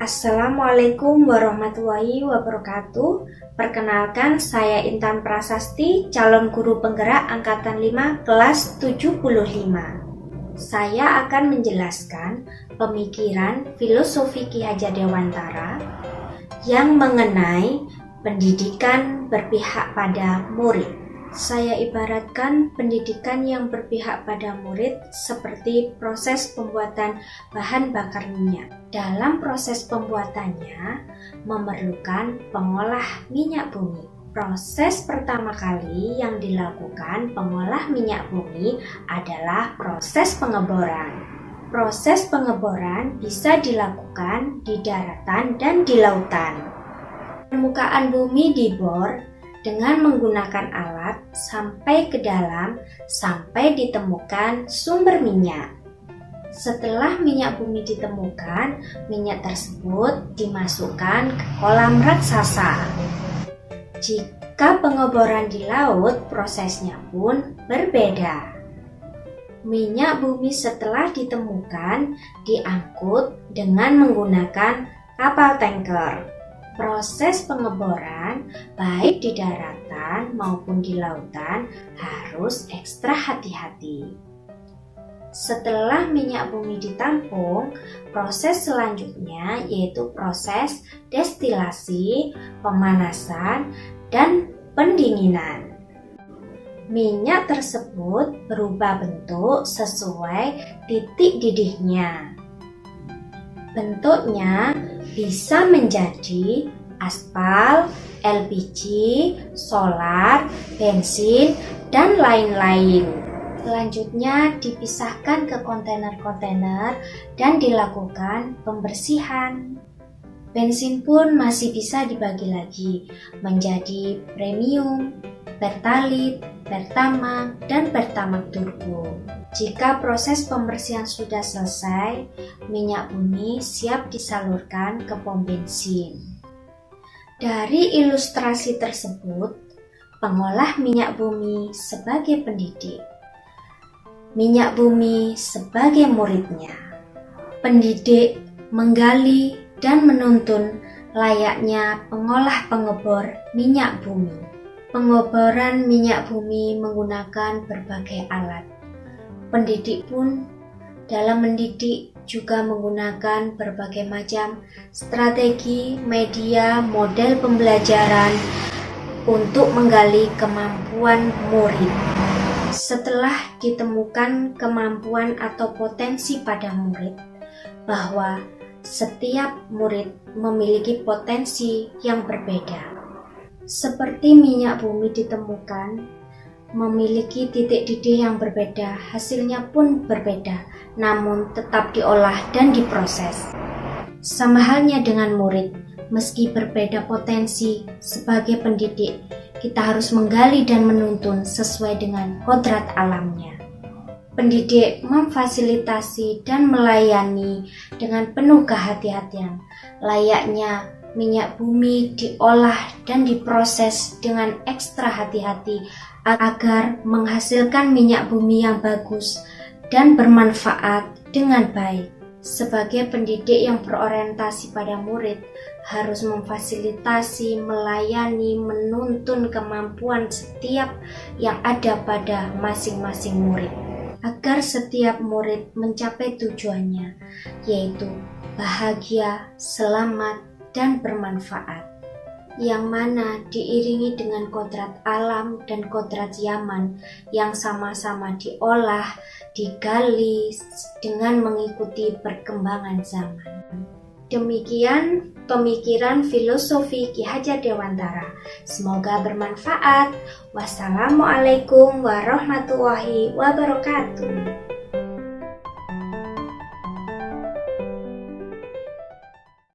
Assalamualaikum warahmatullahi wabarakatuh. Perkenalkan, saya Intan Prasasti, calon guru penggerak Angkatan 5 kelas 75. Saya akan menjelaskan pemikiran filosofi Ki Hajar Dewantara yang mengenai pendidikan berpihak pada murid. Saya ibaratkan pendidikan yang berpihak pada murid seperti proses pembuatan bahan bakar minyak. Dalam proses pembuatannya memerlukan pengolah minyak bumi. Proses pertama kali yang dilakukan pengolah minyak bumi adalah proses pengeboran. Proses pengeboran bisa dilakukan di daratan dan di lautan. Permukaan bumi dibor dengan menggunakan alat sampai ke dalam sampai ditemukan sumber minyak. Setelah minyak bumi ditemukan, minyak tersebut dimasukkan ke kolam raksasa. Jika pengeboran di laut, prosesnya pun berbeda. Minyak bumi setelah ditemukan diangkut dengan menggunakan kapal tanker. Proses pengeboran baik di daratan maupun di lautan harus ekstra hati-hati. Setelah minyak bumi ditampung, proses selanjutnya yaitu proses destilasi, pemanasan, dan pendinginan. Minyak tersebut berubah bentuk sesuai titik didihnya. Bentuknya bisa menjadi aspal, LPG, solar, bensin, dan lain-lain. Selanjutnya dipisahkan ke kontainer-kontainer dan dilakukan pembersihan. Bensin pun masih bisa dibagi lagi menjadi premium, pertalite, pertamax, dan pertamax turbo. Jika proses pembersihan sudah selesai, minyak bumi siap disalurkan ke pom bensin. Dari ilustrasi tersebut, pengolah minyak bumi sebagai pendidik, minyak bumi sebagai muridnya. Pendidik menggali dan menuntun layaknya pengolah-pengebor minyak bumi. Pengeboran minyak bumi menggunakan berbagai alat. Pendidik pun dalam mendidik juga menggunakan berbagai macam strategi, media, model pembelajaran untuk menggali kemampuan murid. Setelah ditemukan kemampuan atau potensi pada murid, bahwa setiap murid memiliki potensi yang berbeda. Seperti minyak bumi ditemukan memiliki titik didih yang berbeda, hasilnya pun berbeda, namun tetap diolah dan diproses. Sama halnya dengan murid, meski berbeda potensi, sebagai pendidik, kita harus menggali dan menuntun sesuai dengan kodrat alamnya. Pendidik memfasilitasi dan melayani dengan penuh kehati-hatian, layaknya minyak bumi diolah dan diproses dengan ekstra hati-hati agar menghasilkan minyak bumi yang bagus dan bermanfaat dengan baik. Sebagai pendidik yang berorientasi pada murid, harus memfasilitasi, melayani, menuntun kemampuan setiap yang ada pada masing-masing murid, agar setiap murid mencapai tujuannya, yaitu bahagia, selamat, dan bermanfaat, yang mana diiringi dengan kodrat alam dan kodrat zaman yang sama-sama diolah, digali dengan mengikuti perkembangan zaman. Demikian pemikiran filosofi Ki Hajar Dewantara. Semoga bermanfaat. Wassalamualaikum warahmatullahi wabarakatuh.